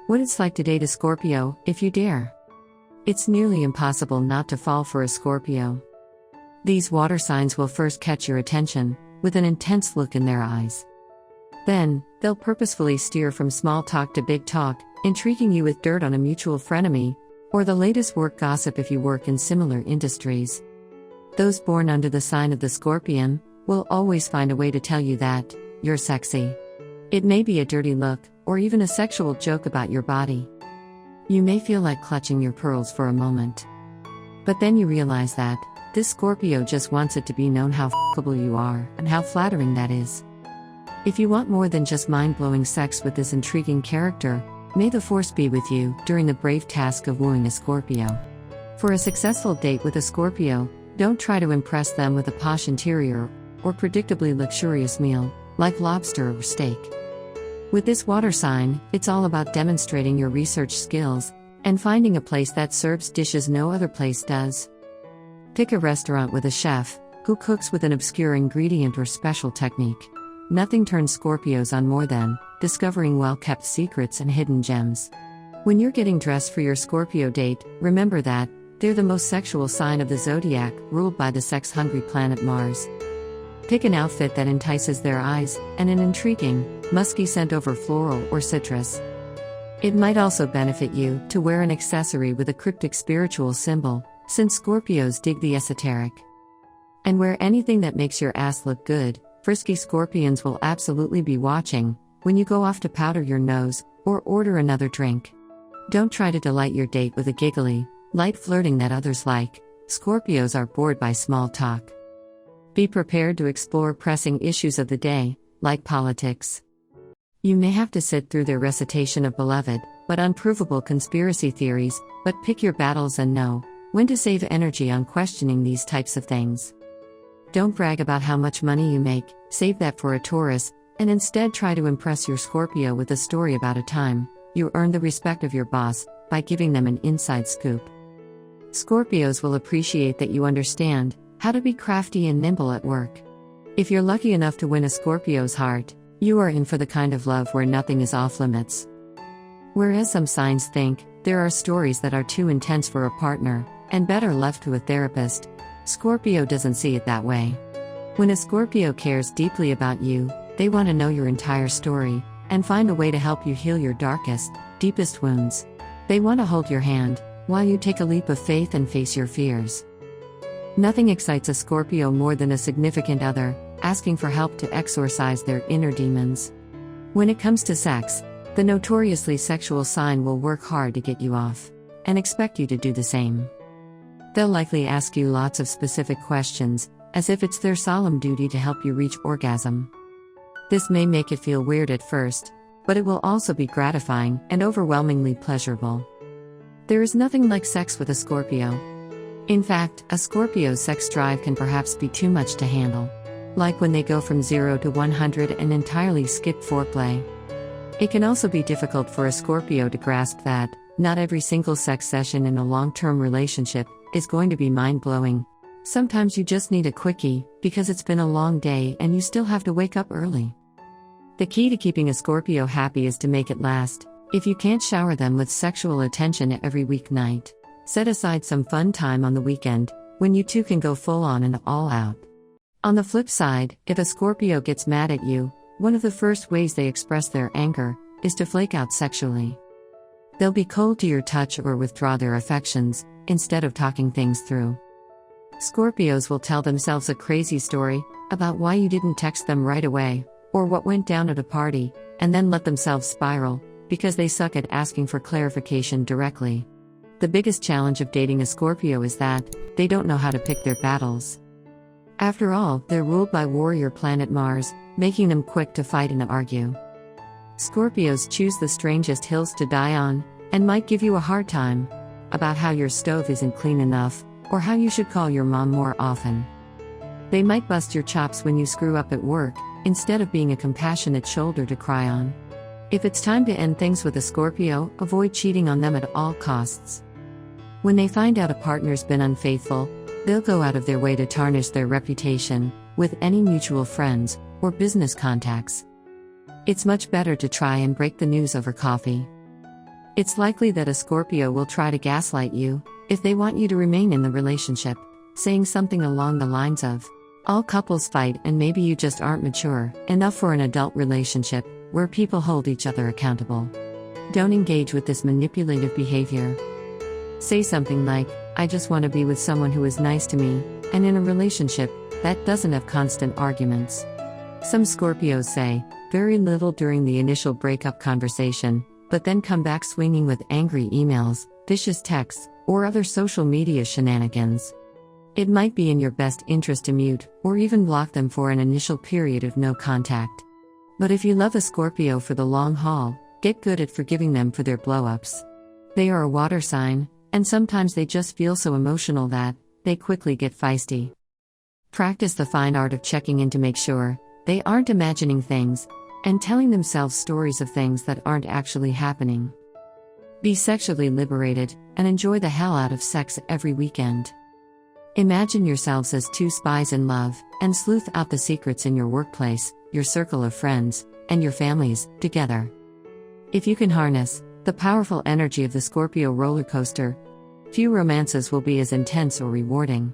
What it's like to date a Scorpio, if you dare. It's nearly impossible not to fall for a Scorpio. These water signs will first catch your attention, with an intense look in their eyes. Then, they'll purposefully steer from small talk to big talk, intriguing you with dirt on a mutual frenemy, or the latest work gossip if you work in similar industries. Those born under the sign of the Scorpion will always find a way to tell you that you're sexy. It may be a dirty look, or even a sexual joke about your body. You may feel like clutching your pearls for a moment. But then you realize that this Scorpio just wants it to be known how fuckable you are, and how flattering that is. If you want more than just mind-blowing sex with this intriguing character, may the force be with you during the brave task of wooing a Scorpio. For a successful date with a Scorpio, don't try to impress them with a posh interior, or predictably luxurious meal, like lobster or steak. With this water sign, it's all about demonstrating your research skills, and finding a place that serves dishes no other place does. Pick a restaurant with a chef, who cooks with an obscure ingredient or special technique. Nothing turns Scorpios on more than discovering well-kept secrets and hidden gems. When you're getting dressed for your Scorpio date, remember that they're the most sexual sign of the zodiac, ruled by the sex-hungry planet Mars. Pick an outfit that entices their eyes, and an intriguing, musky scent over floral or citrus. It might also benefit you to wear an accessory with a cryptic spiritual symbol, since Scorpios dig the esoteric. And wear anything that makes your ass look good. Frisky Scorpions will absolutely be watching when you go off to powder your nose or order another drink. Don't try to delight your date with a giggly, light flirting that others like. Scorpios are bored by small talk. Be prepared to explore pressing issues of the day, like politics. You may have to sit through their recitation of beloved, but unprovable conspiracy theories, but pick your battles and know when to save energy on questioning these types of things. Don't brag about how much money you make, save that for a Taurus, and instead try to impress your Scorpio with a story about a time you earned the respect of your boss by giving them an inside scoop. Scorpios will appreciate that you understand how to be crafty and nimble at work. If you're lucky enough to win a Scorpio's heart, you are in for the kind of love where nothing is off limits. Whereas some signs think there are stories that are too intense for a partner, and better left to a therapist, Scorpio doesn't see it that way. When a Scorpio cares deeply about you, they want to know your entire story, and find a way to help you heal your darkest, deepest wounds. They want to hold your hand, while you take a leap of faith and face your fears. Nothing excites a Scorpio more than a significant other asking for help to exorcise their inner demons. When it comes to sex, the notoriously sexual sign will work hard to get you off, and expect you to do the same. They'll likely ask you lots of specific questions, as if it's their solemn duty to help you reach orgasm. This may make it feel weird at first, but it will also be gratifying and overwhelmingly pleasurable. There is nothing like sex with a Scorpio. In fact, a Scorpio's sex drive can perhaps be too much to handle. Like when they go from 0 to 100 and entirely skip foreplay. It can also be difficult for a Scorpio to grasp that not every single sex session in a long-term relationship is going to be mind-blowing. Sometimes you just need a quickie, because it's been a long day and you still have to wake up early. The key to keeping a Scorpio happy is to make it last. If you can't shower them with sexual attention every weeknight, set aside some fun time on the weekend, when you two can go full on and all out. On the flip side, if a Scorpio gets mad at you, one of the first ways they express their anger is to flake out sexually. They'll be cold to your touch or withdraw their affections, instead of talking things through. Scorpios will tell themselves a crazy story about why you didn't text them right away, or what went down at a party, and then let themselves spiral, because they suck at asking for clarification directly. The biggest challenge of dating a Scorpio is that they don't know how to pick their battles. After all, they're ruled by warrior planet Mars, making them quick to fight and argue. Scorpios choose the strangest hills to die on, and might give you a hard time about how your stove isn't clean enough, or how you should call your mom more often. They might bust your chops when you screw up at work, instead of being a compassionate shoulder to cry on. If it's time to end things with a Scorpio, avoid cheating on them at all costs. When they find out a partner's been unfaithful, they'll go out of their way to tarnish their reputation with any mutual friends or business contacts. It's much better to try and break the news over coffee. It's likely that a Scorpio will try to gaslight you if they want you to remain in the relationship, saying something along the lines of, "All couples fight and maybe you just aren't mature enough for an adult relationship where people hold each other accountable." Don't engage with this manipulative behavior. Say something like, "I just want to be with someone who is nice to me, and in a relationship that doesn't have constant arguments." Some Scorpios say very little during the initial breakup conversation, but then come back swinging with angry emails, vicious texts, or other social media shenanigans. It might be in your best interest to mute, or even block them for an initial period of no contact. But if you love a Scorpio for the long haul, get good at forgiving them for their blow-ups. They are a water sign, and sometimes they just feel so emotional that they quickly get feisty. Practice the fine art of checking in to make sure they aren't imagining things and telling themselves stories of things that aren't actually happening. Be sexually liberated and enjoy the hell out of sex every weekend. Imagine yourselves as two spies in love and sleuth out the secrets in your workplace, your circle of friends, and your families together. If you can harness the powerful energy of the Scorpio roller coaster, few romances will be as intense or rewarding.